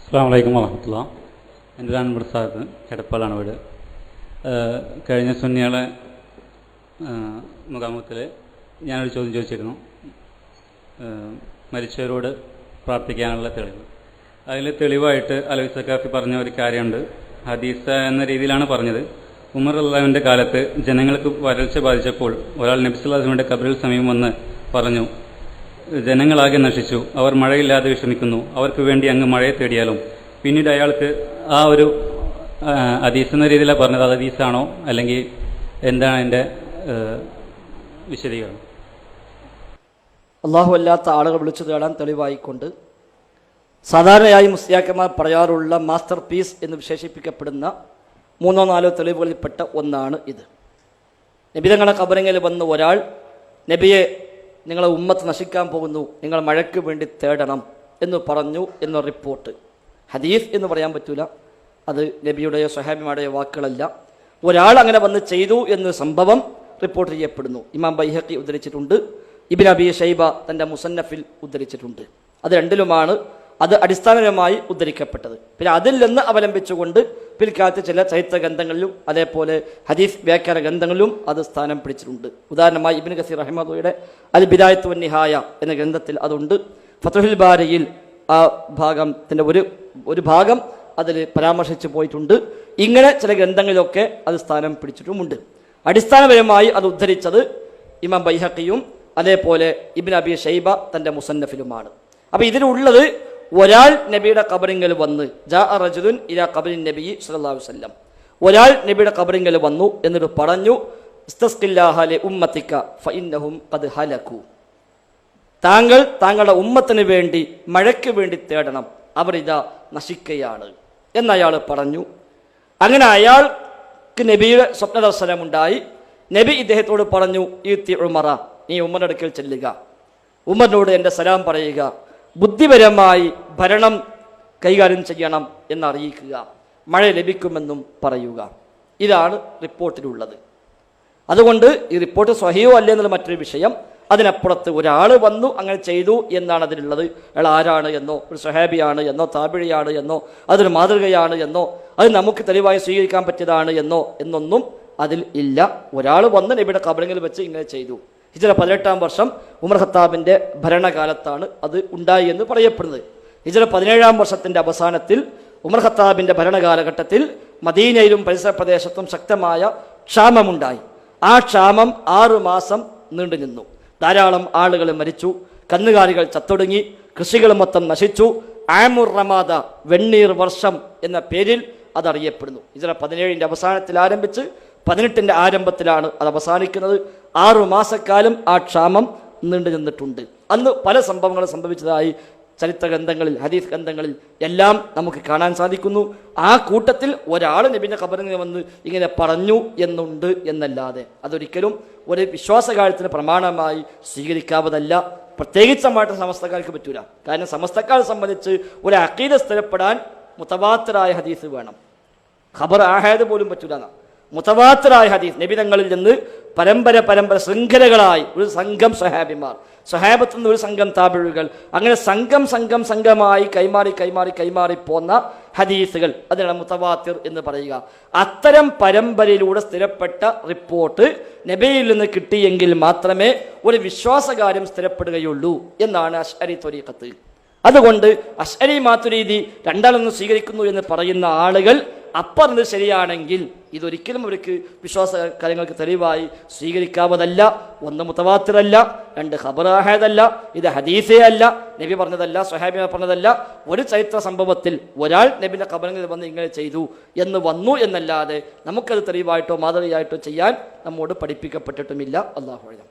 അസ്സലാമു അലൈക്കും വറഹ്മത്തുള്ളാഹി. എൻ്റെ പേര് അൻവർ സാദത്ത്, എടപ്പാളാണ് വീട്. കഴിഞ്ഞ സുന്നികളെ മുഖാമുഖത്തിൽ ഞാനൊരു ചോദ്യം ചോദിച്ചിരുന്നു, മരിച്ചവരോട് പ്രാർത്ഥിക്കാനുള്ള തെളിവ്. അതിൽ തെളിവായിട്ട് അലവി സഖാഫി പറഞ്ഞ ഒരു കാര്യമുണ്ട്. ഹദീസ എന്ന രീതിയിലാണ് പറഞ്ഞത്. ഉമർ റളിയല്ലാഹുവിൻ്റെ കാലത്ത് ജനങ്ങൾക്ക് വരൾച്ച ബാധിച്ചപ്പോൾ ഒരാൾ നബി സല്ലല്ലാഹു അലൈഹി വസല്ലമയുടെ ഖബറിൽ സമീപം വന്ന് പറഞ്ഞു, ജനങ്ങളാകെ നശിച്ചു, അവർ മഴയില്ലാതെ വിഷമിക്കുന്നു, അവർക്ക് വേണ്ടി അങ്ങ് മഴയെ തേടിയാലും. പിന്നീട് അയാൾക്ക് ആ ഒരു ഹദീസ് എന്ന രീതിയിലാണ് പറഞ്ഞത്. അത് ഹദീസാണോ അല്ലെങ്കിൽ എന്താണ് അതിൻ്റെ വിശദീകരണം? അള്ളാഹു അല്ലാത്ത ആളുകൾ വിളിച്ചു തേടാൻ തെളിവായിക്കൊണ്ട് സാധാരണയായി മുസ്ലിയാക്കന്മാർ പറയാറുള്ള മാസ്റ്റർ പീസ് എന്ന് വിശേഷിപ്പിക്കപ്പെടുന്ന 3-4 തെളിവുകളിൽപ്പെട്ട ഒന്നാണ് ഇത്. നബി തങ്ങളുടെ ഖബറിൽ വന്ന് ഒരാൾ, നബിയെ നിങ്ങളെ ഉമ്മത്ത് നശിക്കാൻ പോകുന്നു, നിങ്ങൾ മഴയ്ക്ക് വേണ്ടി തേടണം എന്ന് പറഞ്ഞു എന്ന റിപ്പോർട്ട്. ഹദീസ് എന്ന് പറയാൻ പറ്റൂല, അത് നബിയുടെയോ സ്വഹാബിമാരുടെയോ വാക്കുകളല്ല. ഒരാൾ അങ്ങനെ വന്ന് ചെയ്തു എന്ന സംഭവം റിപ്പോർട്ട് ചെയ്യപ്പെടുന്നു. ഇമാം ബൈഹഖി ഉദ്ധരിച്ചിട്ടുണ്ട്, ഇബ്നു അബീ ഷൈബ തൻ്റെ മുസന്നഫിൽ ഉദ്ധരിച്ചിട്ടുണ്ട്. അത് രണ്ടിലുമാണ് അത് അടിസ്ഥാനപരമായി ഉദ്ധരിക്കപ്പെട്ടത്. പിന്നെ അതിൽ നിന്ന് അവലംബിച്ചുകൊണ്ട് പിൽക്കാലത്ത് ചില ചരിത്ര ഗ്രന്ഥങ്ങളിലും അതേപോലെ ഹദീസ് വ്യാഖ്യാന ഗ്രന്ഥങ്ങളിലും അത് സ്ഥാനം പിടിച്ചിട്ടുണ്ട്. ഉദാഹരണമായി ഇബ്നു കസീർ റഹിമഹുള്ളയുടെ അൽ ബിദായത്ത് വൻ നിഹായ എന്ന ഗ്രന്ഥത്തിൽ അതുണ്ട്. ഫത്ഹുൽ ബാരിയിൽ ആ ഭാഗത്തിൻ്റെ ഒരു ഭാഗം അതിൽ പരാമർശിച്ചു പോയിട്ടുണ്ട്. ഇങ്ങനെ ചില ഗ്രന്ഥങ്ങളിലൊക്കെ അത് സ്ഥാനം പിടിച്ചിട്ടുമുണ്ട്. അടിസ്ഥാനപരമായി അത് ഉദ്ധരിച്ചത് ഇമാം ബൈഹഖിയും അതേപോലെ ഇബ്നു അബീ ഷൈബ തൻ്റെ മുസന്നഫിലുമാണ്. അപ്പോൾ ഇതിലുള്ളത്, ഒരാൾ നബിയുടെ ഖബറിങ്കൽ വന്ന് ജാഅ റജുലുൻ ഇലാ ഖബറിൻ നബി സല്ലല്ലാഹു അലൈഹി വസല്ലം, ഒരാൾ നബിയുടെ ഖബറിങ്കൽ വന്നു എന്നിട്ട് പറഞ്ഞു, ഇസ്തസ്ഖില്ലാഹ ലി ഉമ്മത്തിക ഫഇന്നഹും ഖദ് ഹലകു, താങ്കൾ താങ്കളുടെ ഉമ്മത്തിന് വേണ്ടി മഴയ്ക്ക് വേണ്ടി തേടണം, അവരിതാ നശിക്കുകയാണ് എന്നയാൾ പറഞ്ഞു. അങ്ങനെ അയാൾക്ക് നബിയുടെ സ്വപ്നദർശനമുണ്ടായി. നബി ഇദ്ദേഹത്തോട് പറഞ്ഞു, ഈത്തി ഉമറ, നീ ഉമറിന്റെ അടുക്കൽ ചെല്ലുക, ഉമറിനോട് എൻ്റെ സലാം പറയുക, ബുദ്ധിപരമായി ഭരണം കൈകാര്യം ചെയ്യണം എന്നറിയിക്കുക, മഴ ലഭിക്കുമെന്നും പറയുക. ഇതാണ് റിപ്പോർട്ടിലുള്ളത്. അതുകൊണ്ട് ഈ റിപ്പോർട്ട് സ്വഹീഹോ അല്ലേ എന്നുള്ള മറ്റൊരു വിഷയം. അതിനപ്പുറത്ത് ഒരാൾ വന്നു അങ്ങനെ ചെയ്തു എന്നാണ് അതിലുള്ളത്. അയാൾ ആരാണ് എന്നോ, ഒരു സ്വഹാബിയാണ് എന്നോ, താബിഴിയാണ് എന്നോ, അതൊരു മാതൃകയാണ് എന്നോ, അത് നമുക്ക് തെളിവായി സ്വീകരിക്കാൻ പറ്റിയതാണ് എന്നൊന്നും അതിൽ ഇല്ല. ഒരാൾ വന്ന് നബിയുടെ ഖബറിൽ വെച്ച് ഇങ്ങനെ ചെയ്തു. ഹിജ്റ 18-ാം വർഷം ഉമർ ഖത്താബിൻ്റെ ഭരണകാലത്താണ് അത് ഉണ്ടായി എന്ന് പറയപ്പെടുന്നത്. ഹിജ്റ 17-ാം വർഷത്തിൻ്റെ അവസാനത്തിൽ ഉമർ ഖത്താബിൻ്റെ ഭരണകാലഘട്ടത്തിൽ മദീനയിലും പരിസര പ്രദേശത്തും ശക്തമായ ക്ഷാമമുണ്ടായി. ആ ക്ഷാമം 6 മാസം നീണ്ടു നിന്നു. ധാരാളം ആളുകൾ മരിച്ചു, കന്നുകാലികൾ ചത്തൊടുങ്ങി, കൃഷികൾ മൊത്തം നശിച്ചു. ആമുർ റമാദ, വെണ്ണീർ വർഷം എന്ന പേരിൽ അതറിയപ്പെടുന്നു. ഹിജ്റ 17-ന്റെ അവസാനത്തിൽ ആരംഭിച്ച് 18-ന്റെ ആരംഭത്തിലാണ് അത് അവസാനിക്കുന്നത്. 6 മാസക്കാലം ആ ക്ഷാമം നീണ്ടു നിന്നിട്ടുണ്ട്. അന്ന് പല സംഭവങ്ങളും സംഭവിച്ചതായി ചരിത്ര ഗ്രന്ഥങ്ങളിൽ, ഹദീസ് ഗ്രന്ഥങ്ങളിൽ എല്ലാം നമുക്ക് കാണാൻ സാധിക്കുന്നു. ആ കൂട്ടത്തിൽ ഒരാൾ നബിയുടെ ഖബറിൽ വന്ന് ഇങ്ങനെ പറഞ്ഞു എന്നുണ്ട് എന്നല്ലാതെ അതൊരിക്കലും ഒരു വിശ്വാസകാര്യത്തിന് പ്രമാണമായി സ്വീകരിക്കാവതല്ല. പ്രത്യേകിച്ചമായിട്ട് സമസ്തക്കാർക്ക് പറ്റൂല. കാരണം സമസ്തക്കാരെ സംബന്ധിച്ച് ഒരു അഖീദ സ്ഥിരപ്പെടാൻ മുതവാത്തിറായ ഹദീസ് വേണം. ഖബർ ആഹാദ് പോലും പറ്റൂല. മുതവാത്തിറായ ഹദീസ്, നബിതങ്ങളിൽ നിന്ന് പരമ്പര ശൃംഖലകളായി ഒരു സംഘം സ്വഹാബിമാർ, സ്വഹാബത്തിൽ നിന്ന് ഒരു സംഘം താബിഴുകൾ, അങ്ങനെ സംഘമായി കൈമാറി പോന്ന ഹദീസുകൾ, അതിനാണ് മുതവാത്തിർ എന്ന് പറയുക. അത്തരം പരമ്പരയിലൂടെ സ്ഥിരപ്പെട്ട റിപ്പോർട്ട് നബിയിൽ നിന്ന് കിട്ടിയെങ്കിൽ മാത്രമേ ഒരു വിശ്വാസകാര്യം സ്ഥിരപ്പെടുകയുള്ളൂ എന്നാണ് അശ്അരി ത്വരീഖത്ത്. അതുകൊണ്ട് അശ്അരി മാതുരീദി രണ്ടാളൊന്നും സ്വീകരിക്കുന്നു എന്ന് പറയുന്ന ആളുകൾ അപ്പറഞ്ഞത് ശരിയാണെങ്കിൽ ഇതൊരിക്കലും അവർക്ക് വിശ്വാസ കാര്യങ്ങൾക്ക് തെളിവായി സ്വീകരിക്കാവതല്ല. 1 മുതവാത്തിറല്ല, 2 ഖബർ ആഹാദല്ല, ഇത് ഹദീസേ അല്ല, നബി പറഞ്ഞതല്ല, സ്വഹാബി പറഞ്ഞതല്ല. ഒരു ചരിത്ര സംഭവത്തിൽ ഒരാൾ നബിയുടെ ഖബറിൽ വന്ന് ഇങ്ങനെ ചെയ്തു എന്ന് വന്നു എന്നല്ലാതെ നമുക്കത് തെളിവായിട്ടോ മാതൃകയായിട്ടോ ചെയ്യാൻ നമ്മോട് പഠിപ്പിക്കപ്പെട്ടിട്ടുമില്ല. അല്ലാഹു അഅലം.